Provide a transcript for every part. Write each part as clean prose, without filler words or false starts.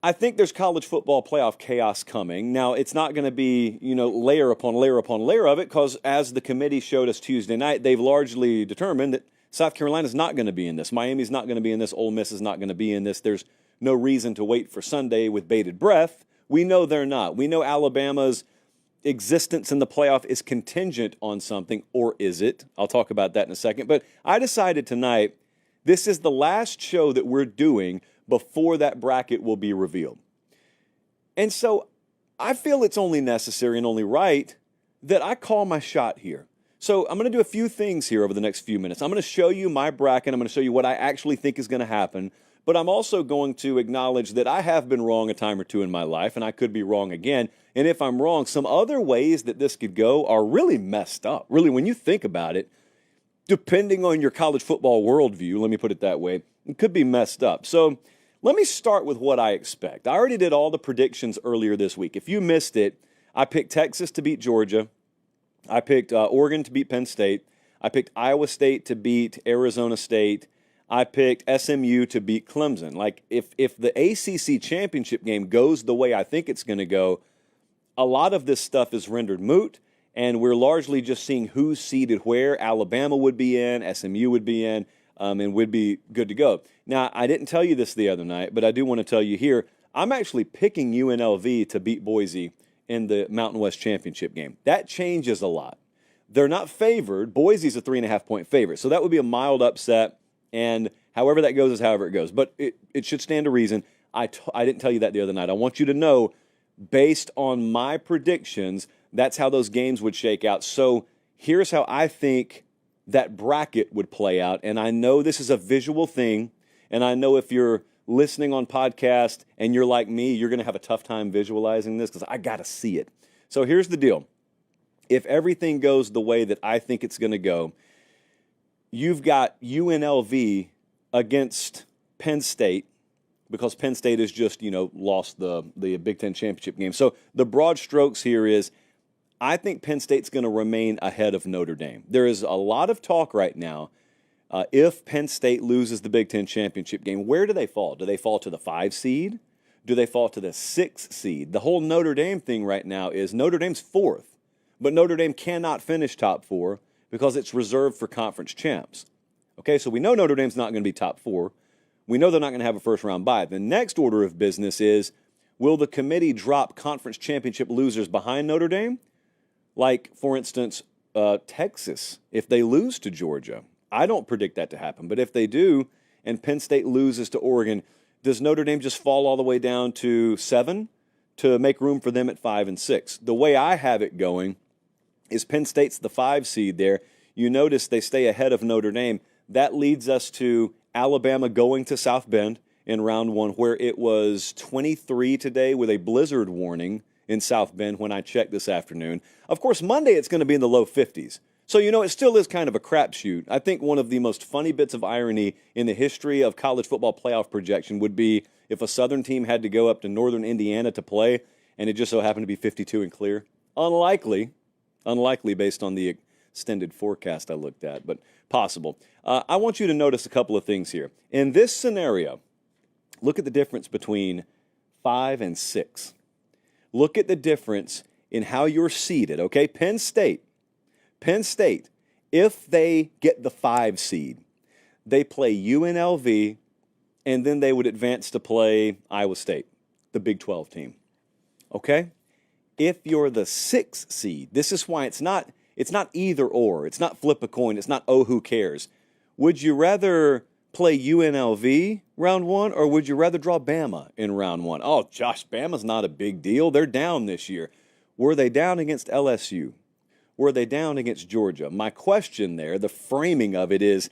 I think there's college football playoff chaos coming. Now, it's not going to be, layer upon layer upon layer of it because as the committee showed us Tuesday night, they've largely determined that South Carolina's not going to be in this. Miami's not going to be in this. Ole Miss is not going to be in this. There's no reason to wait for Sunday with bated breath. We know they're not. We know Alabama's existence in the playoff is contingent on something, or is it? I'll talk about that in a second. But I decided tonight this is the last show that we're doing before that bracket will be revealed. And so I feel it's only necessary and only right that I call my shot here. So I'm going to do a few things here over the next few minutes. I'm going to show you my bracket. I'm going to show you what I actually think is going to happen. But I'm also going to acknowledge that I have been wrong a time or two in my life, and I could be wrong again. And if I'm wrong, some other ways that this could go are really messed up. Really, when you think about it, depending on your college football worldview, let me put it that way, it could be messed up. So let me start with what I expect. I already did all the predictions earlier this week. If you missed it, I picked Texas to beat Georgia. I picked Oregon to beat Penn State. I picked Iowa State to beat Arizona State. I picked SMU to beat Clemson. Like, if the ACC championship game goes the way I think it's going to go, a lot of this stuff is rendered moot, and we're largely just seeing who's seeded where. Alabama would be in, SMU would be in, and would be good to go. Now, I didn't tell you this the other night, but I do want to tell you here, I'm actually picking UNLV to beat Boise in the Mountain West Championship game. That changes a lot. They're not favored. Boise's a 3.5-point favorite, so that would be a mild upset, and however that goes is however it goes. But it should stand to reason. I didn't tell you that the other night. I want you to know, based on my predictions, that's how those games would shake out. So here's how I think that bracket would play out. And I know this is a visual thing, and I know if you're listening on podcast and you're like me, you're going to have a tough time visualizing this because I got to see it. So here's the deal. If everything goes the way that I think it's going to go, you've got UNLV against Penn State because Penn State has just, lost the Big Ten championship game. So the broad strokes here is I think Penn State's going to remain ahead of Notre Dame. There is a lot of talk right now. If Penn State loses the Big Ten championship game, where do they fall? Do they fall to the 5 seed? Do they fall to the 6 seed? The whole Notre Dame thing right now is Notre Dame's 4th, but Notre Dame cannot finish top 4 because it's reserved for conference champs. Okay, so we know Notre Dame's not going to be top 4. We know they're not going to have a first-round bye. The next order of business is, will the committee drop conference championship losers behind Notre Dame? Like, for instance, Texas, if they lose to Georgia. I don't predict that to happen, but if they do and Penn State loses to Oregon, does Notre Dame just fall all the way down to 7 to make room for them at 5 and 6? The way I have it going is Penn State's the 5 seed there. You notice they stay ahead of Notre Dame. That leads us to Alabama going to South Bend in round 1, where it was 23 today with a blizzard warning in South Bend when I checked this afternoon. Of course, Monday it's going to be in the low 50s. So, it still is kind of a crapshoot. I think one of the most funny bits of irony in the history of college football playoff projection would be if a Southern team had to go up to Northern Indiana to play, and it just so happened to be 52 and clear. Unlikely based on the extended forecast I looked at, but possible. I want you to notice a couple of things here. In this scenario, look at the difference between 5 and 6. Look at the difference in how you're seeded, okay? Penn State, if they get the 5 seed, they play UNLV, and then they would advance to play Iowa State, the Big 12 team, okay? If you're the 6 seed, this is why it's not either or. It's not flip a coin. It's not, oh, who cares? Would you rather play UNLV round 1, or would you rather draw Bama in round 1? Oh, Josh, Bama's not a big deal. They're down this year. Were they down against LSU? Were they down against Georgia? My question there, the framing of it is,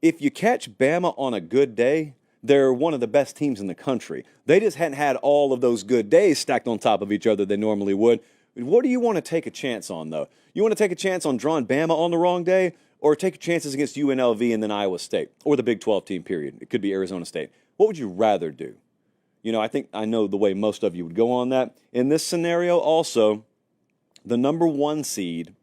if you catch Bama on a good day, they're one of the best teams in the country. They just hadn't had all of those good days stacked on top of each other they normally would. What do you want to take a chance on, though? You want to take a chance on drawing Bama on the wrong day, or take chances against UNLV and then Iowa State, or the Big 12 team, period? It could be Arizona State. What would you rather do? I think I know the way most of you would go on that. In this scenario also, the number 1 seed,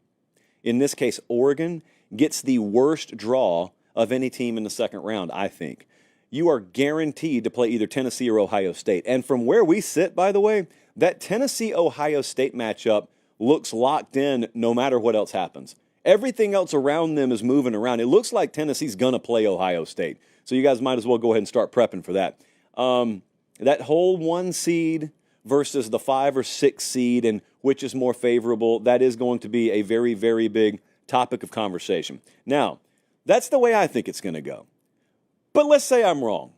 in this case Oregon, gets the worst draw of any team in the second round, I think. you are guaranteed to play either Tennessee or Ohio State. And from where we sit, by the way, that Tennessee-Ohio State matchup looks locked in no matter what else happens. Everything else around them is moving around. It looks like Tennessee's going to play Ohio State. So you guys might as well go ahead and start prepping for that. That whole 1 seed versus the 5 or 6 seed and which is more favorable, that is going to be a very, very big topic of conversation. Now, that's the way I think it's going to go. But let's say I'm wrong.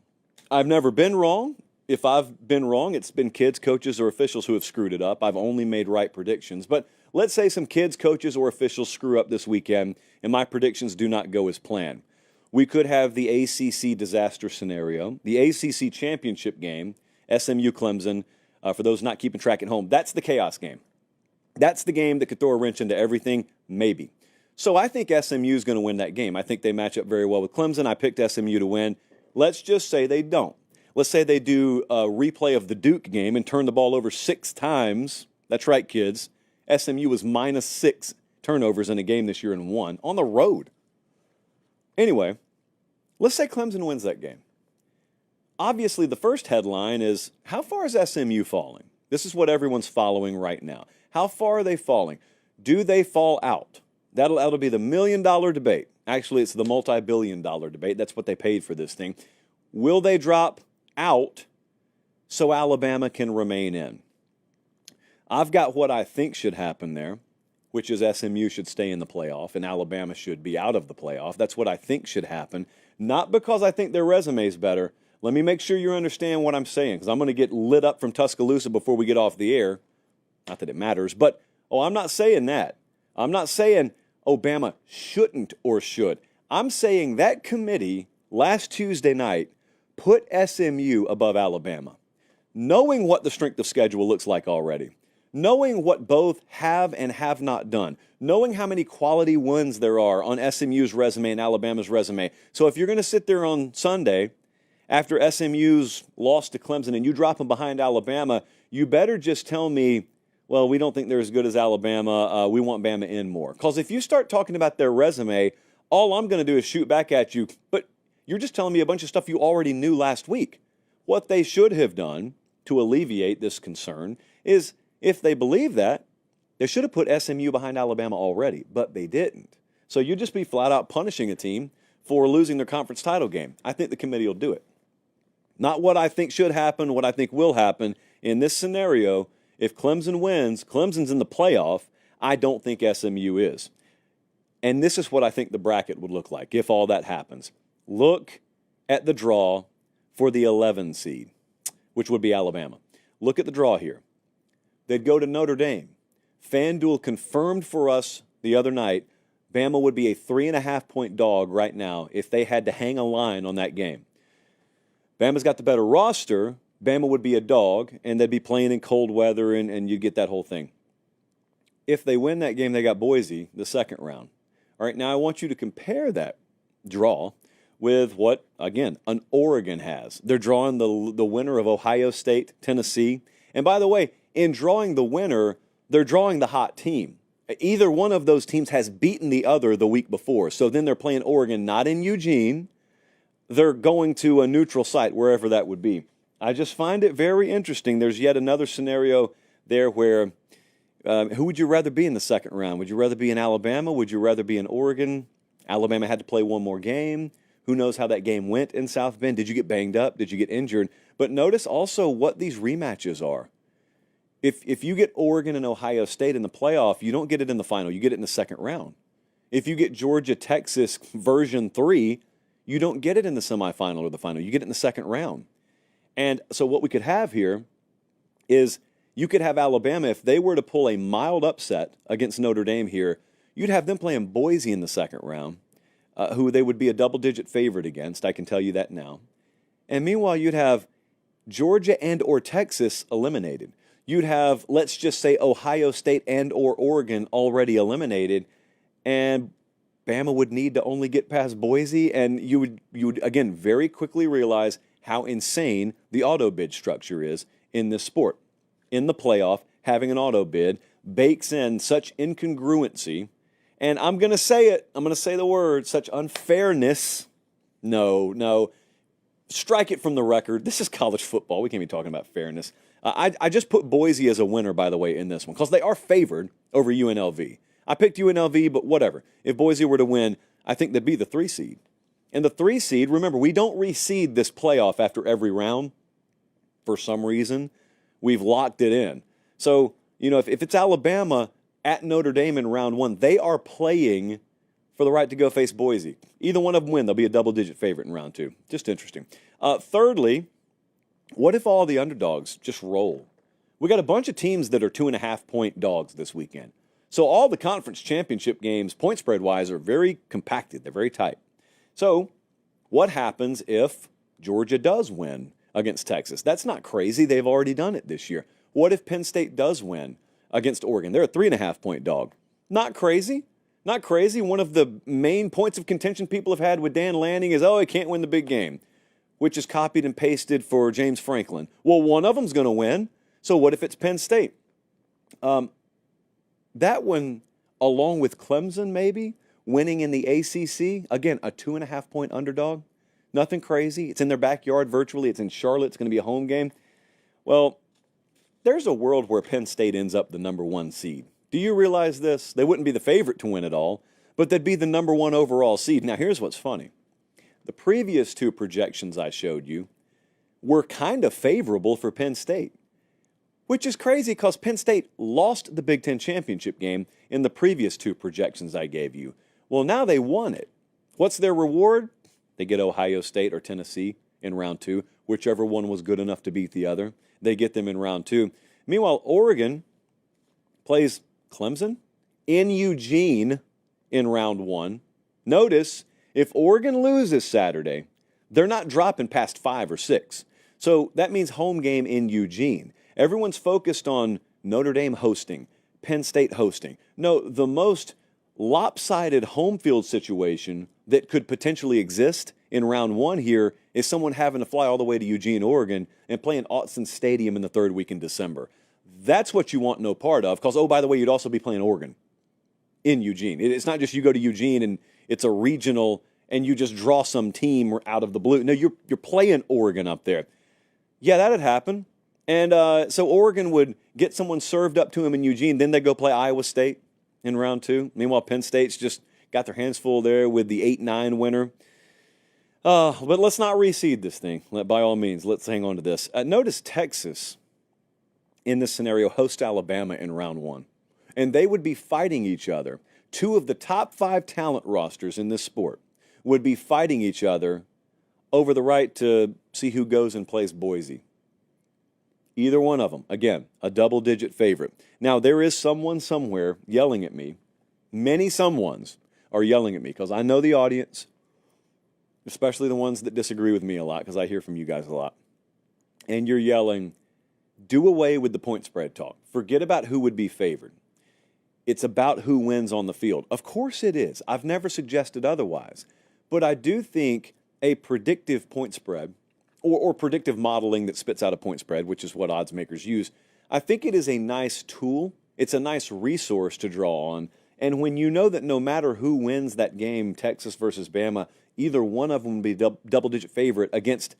I've never been wrong. If I've been wrong, it's been kids, coaches, or officials who have screwed it up. I've only made right predictions. But let's say some kids, coaches, or officials screw up this weekend, and my predictions do not go as planned. We could have the ACC disaster scenario, the ACC championship game, SMU Clemson. For those not keeping track at home, that's the chaos game. That's the game that could throw a wrench into everything, maybe. So I think SMU is going to win that game. I think they match up very well with Clemson. I picked SMU to win. Let's just say they don't. Let's say they do a replay of the Duke game and turn the ball over 6 times. That's right, kids. SMU was minus 6 turnovers in a game this year and won on the road. Anyway, let's say Clemson wins that game. Obviously, the first headline is, how far is SMU falling? This is what everyone's following right now. How far are they falling? Do they fall out? That'll be the $1 million debate. Actually, it's the multi-billion-dollar debate. That's what they paid for this thing. Will they drop out so Alabama can remain in? I've got what I think should happen there, which is SMU should stay in the playoff and Alabama should be out of the playoff. That's what I think should happen. Not because I think their resume is better. Let me make sure you understand what I'm saying, because I'm going to get lit up from Tuscaloosa before we get off the air. Not that it matters, but, I'm not saying that. I'm not saying Obama shouldn't or should. I'm saying that committee last Tuesday night put SMU above Alabama, knowing what the strength of schedule looks like already, knowing what both have and have not done, knowing how many quality wins there are on SMU's resume and Alabama's resume. So if you're going to sit there on Sunday after SMU's loss to Clemson and you drop them behind Alabama, you better just tell me, well, we don't think they're as good as Alabama. We want Bama in more. Because if you start talking about their resume, all I'm going to do is shoot back at you. But you're just telling me a bunch of stuff you already knew last week. What they should have done to alleviate this concern is, if they believe that, they should have put SMU behind Alabama already, but they didn't. So you'd just be flat out punishing a team for losing their conference title game. I think the committee will do it. Not what I think should happen, what I think will happen. In this scenario, if Clemson wins, Clemson's in the playoff. I don't think SMU is. And this is what I think the bracket would look like if all that happens. Look at the draw for the 11 seed, which would be Alabama. Look at the draw here. They'd go to Notre Dame. FanDuel confirmed for us the other night Bama would be a 3.5-point dog right now if they had to hang a line on that game. Bama's got the better roster. Bama would be a dog, and they'd be playing in cold weather, and you'd get that whole thing. If they win that game, they got Boise the second round. All right, now I want you to compare that draw with what, again, an Oregon has. They're drawing the winner of Ohio State, Tennessee. And by the way, in drawing the winner, they're drawing the hot team. Either one of those teams has beaten the other the week before. So then they're playing Oregon, not in Eugene. They're going to a neutral site, wherever that would be. I just find it very interesting. There's yet another scenario there where who would you rather be in the second round? Would you rather be in Alabama? Would you rather be in Oregon? Alabama had to play one more game. Who knows how that game went in South Bend? Did you get banged up? Did you get injured? But notice also what these rematches are. If you get Oregon and Ohio State in the playoff, you don't get it in the final. You get it in the second round. If you get Georgia, Texas version 3, you don't get it in the semifinal or the final. You get it in the second round. And so what we could have here is you could have Alabama, if they were to pull a mild upset against Notre Dame here, you'd have them playing Boise in the second round, who they would be a double-digit favorite against. I can tell you that now. And meanwhile, you'd have Georgia and or Texas eliminated. You'd have, let's just say, Ohio State and or Oregon already eliminated, and Bama would need to only get past Boise, and you would again very quickly realize how insane the auto bid structure is in this sport. In the playoff, having an auto bid bakes in such incongruency, and I'm going to say it, I'm going to say the word, such unfairness. No. strike it from the record. This is college football. We can't be talking about fairness. I just put Boise as a winner, by the way, in this one because they are favored over UNLV. I picked UNLV, but whatever. If Boise were to win, I think they'd be the 3 seed. And the 3 seed, remember, we don't reseed this playoff after every round. For some reason, we've locked it in. So, if it's Alabama at Notre Dame in round 1, they are playing for the right to go face Boise. Either one of them win, they'll be a double-digit favorite in round 2. Just interesting. Thirdly, what if all the underdogs just roll? We got a bunch of teams that are 2.5-point dogs this weekend. So all the conference championship games, point spread-wise, are very compacted. They're very tight. So what happens if Georgia does win against Texas? That's not crazy. They've already done it this year. What if Penn State does win against Oregon? They're a 3.5-point dog. Not crazy. Not crazy. One of the main points of contention people have had with Dan Lanning is, he can't win the big game, which is copied and pasted for James Franklin. Well, one of them's going to win. So what if it's Penn State? That one, along with Clemson maybe, winning in the ACC, again, a 2.5-point underdog. Nothing crazy. It's in their backyard virtually. It's in Charlotte. It's going to be a home game. Well, there's a world where Penn State ends up the number 1 seed. Do you realize this? They wouldn't be the favorite to win it all, but they'd be the number 1 overall seed. Now, here's what's funny. The previous 2 projections I showed you were kind of favorable for Penn State, which is crazy because Penn State lost the Big Ten championship game in the previous 2 projections I gave you. Well, now they won it. What's their reward? They get Ohio State or Tennessee in round 2, whichever one was good enough to beat the other. They get them in round 2. Meanwhile, Oregon plays Clemson in Eugene in round 1. Notice, if Oregon loses Saturday, they're not dropping past 5 or 6. So that means home game in Eugene. Everyone's focused on Notre Dame hosting, Penn State hosting. No, the most lopsided home field situation that could potentially exist in round 1 here is someone having to fly all the way to Eugene, Oregon, and play in Autzen Stadium in the 3rd week in December. That's what you want no part of because, by the way, you'd also be playing Oregon in Eugene. It's not just you go to Eugene and it's a regional and you just draw some team out of the blue. No, you're playing Oregon up there. Yeah, that'd happen. And so Oregon would get someone served up to them in Eugene. Then they go play Iowa State in round 2. Meanwhile, Penn State's just got their hands full there with the 8-9 winner. But let's not reseed this thing. By all means, let's hang on to this. Notice Texas, in this scenario, host Alabama in round 1. And they would be fighting each other. 2 of the top 5 talent rosters in this sport would be fighting each other over the right to see who goes and plays Boise. Either one of them, again, a double-digit favorite. Now, there is someone somewhere yelling at me. Many someones are yelling at me because I know the audience, especially the ones that disagree with me a lot because I hear from you guys a lot. And you're yelling, do away with the point spread talk. Forget about who would be favored. It's about who wins on the field. Of course it is. I've never suggested otherwise. But I do think a predictive point spread or predictive modeling that spits out a point spread, which is what odds makers use, I think it is a nice tool. It's a nice resource to draw on. And when you know that no matter who wins that game, Texas versus Bama, either one of them will be double-digit favorite against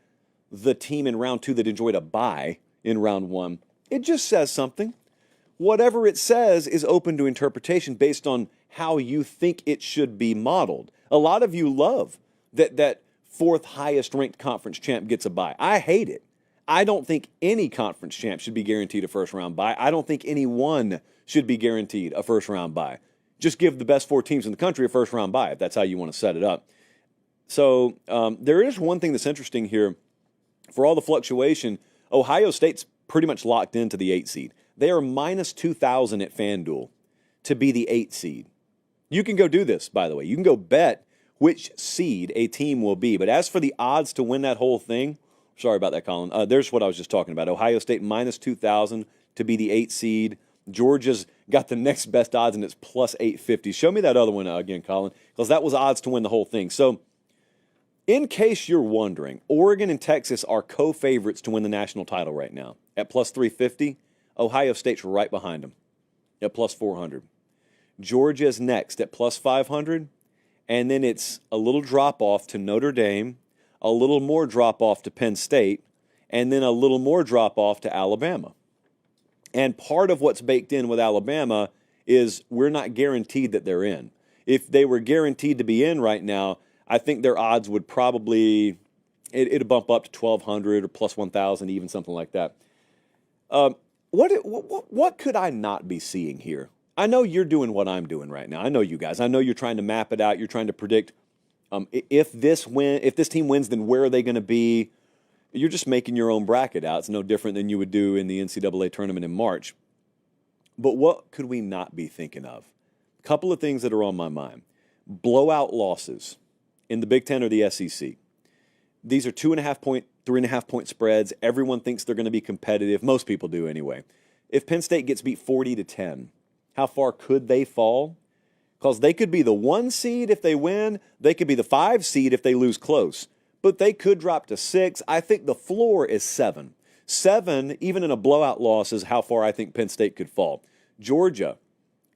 the team in round 2 that enjoyed a bye in round 1, it just says something. Whatever it says is open to interpretation based on how you think it should be modeled. A lot of you love that 4th highest ranked conference champ gets a bye. I hate it. I don't think any conference champ should be guaranteed a first-round bye. I don't think anyone should be guaranteed a first-round bye. Just give the best 4 teams in the country a first-round bye if that's how you want to set it up. So there is one thing that's interesting here. For all the fluctuation, Ohio State's pretty much locked into the 8 seed. They are minus 2,000 at FanDuel to be the 8 seed. You can go do this, by the way. You can go bet which seed a team will be. But as for the odds to win that whole thing, sorry about that, Colin. There's what I was just talking about. Ohio State minus 2,000 to be the 8 seed. Georgia's got the next best odds, and it's plus 850. Show me that other one again, Colin, because that was odds to win the whole thing. So in case you're wondering, Oregon and Texas are co-favorites to win the national title right now at plus 350. Ohio State's right behind them at plus 400. Georgia's next at plus 500. And then it's a little drop-off to Notre Dame, a little more drop-off to Penn State, and then a little more drop-off to Alabama. And part of what's baked in with Alabama is we're not guaranteed that they're in. If they were guaranteed to be in right now, I think their odds would probably, it'd bump up to 1,200 or plus 1,000, even something like that. What could I not be seeing here? I know you're doing what I'm doing right now. I know you guys. I know you're trying to map it out. You're trying to predict if this team wins, then where are they going to be? You're just making your own bracket out. It's no different than you would do in the NCAA tournament in March. But what could we not be thinking of? A couple of things that are on my mind. Blowout losses in the Big Ten or the SEC. These are 2.5 point, 3.5 point spreads. Everyone thinks they're going to be competitive. Most people do anyway. If Penn State gets beat 40-10, how far could they fall? Because they could be the 1 seed if they win. They could be the 5 seed if they lose close. But they could drop to 6. I think the floor is 7. 7, even in a blowout loss, is how far I think Penn State could fall. Georgia.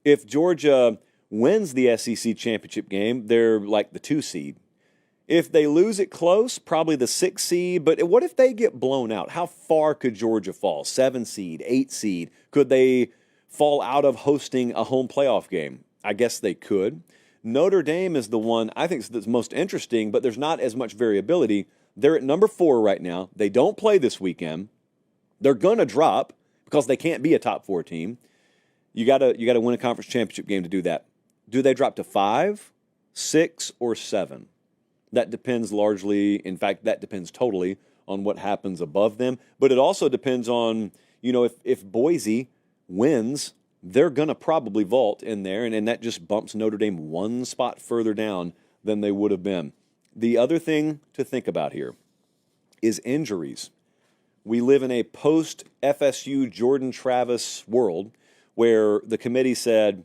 If Georgia wins the SEC championship game, they're like the 2 seed. If they lose it close, probably the 6 seed. But what if they get blown out? How far could Georgia fall? 7 seed, 8 seed? Could they fall out of hosting a home playoff game? I guess they could. Notre Dame is the one I think that's most interesting, but there's not as much variability. They're at number 4 right now. They don't play this weekend. They're going to drop because they can't be a top 4 team. You got to win a conference championship game to do that. Do they drop to 5, 6, or 7? That depends largely, in fact, that depends totally on what happens above them. But it also depends on, if Boise wins, they're going to probably vault in there, and that just bumps Notre Dame 1 spot further down than they would have been. The other thing to think about here is injuries. We live in a post-FSU Jordan Travis world where the committee said,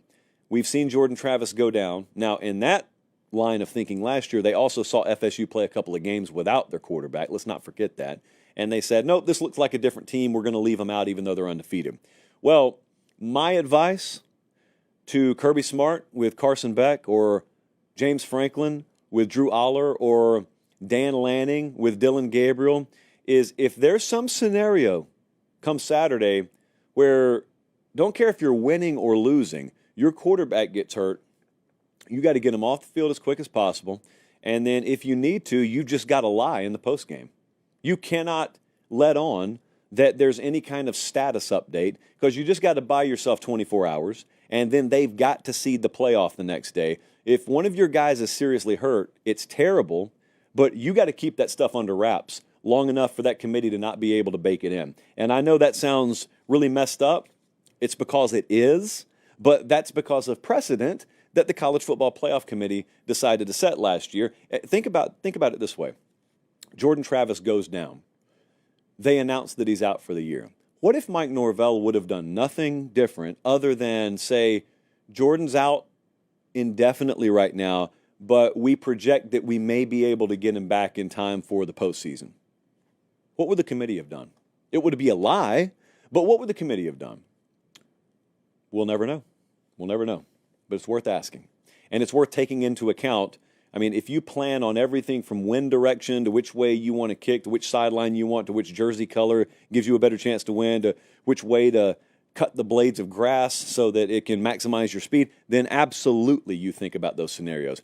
we've seen Jordan Travis go down. Now, in that line of thinking last year, they also saw FSU play a couple of games without their quarterback. Let's not forget that. And they said, nope, this looks like a different team. We're going to leave them out even though they're undefeated. Well, my advice to Kirby Smart with Carson Beck, or James Franklin with Drew Aller, or Dan Lanning with Dylan Gabriel is if there's some scenario come Saturday where, don't care if you're winning or losing, your quarterback gets hurt, you got to get him off the field as quick as possible. And then if you need to, you just got to lie in the postgame. You cannot let on that there's any kind of status update because you just got to buy yourself 24 hours, and then they've got to seed the playoff the next day. If one of your guys is seriously hurt, it's terrible, but you got to keep that stuff under wraps long enough for that committee to not be able to bake it in. And I know that sounds really messed up. It's because it is, but that's because of precedent that the College Football Playoff Committee decided to set last year. Think about it this way. Jordan Travis goes down. They announced that he's out for the year. What if Mike Norvell would have done nothing different other than say, Jordan's out indefinitely right now, but we project that we may be able to get him back in time for the postseason? What would the committee have done? It would be a lie, but what would the committee have done? We'll never know. We'll never know. But it's worth asking. And it's worth taking into account. I mean, if you plan on everything from wind direction to which way you want to kick, to which sideline you want, to which jersey color gives you a better chance to win, to which way to cut the blades of grass so that it can maximize your speed, then absolutely you think about those scenarios.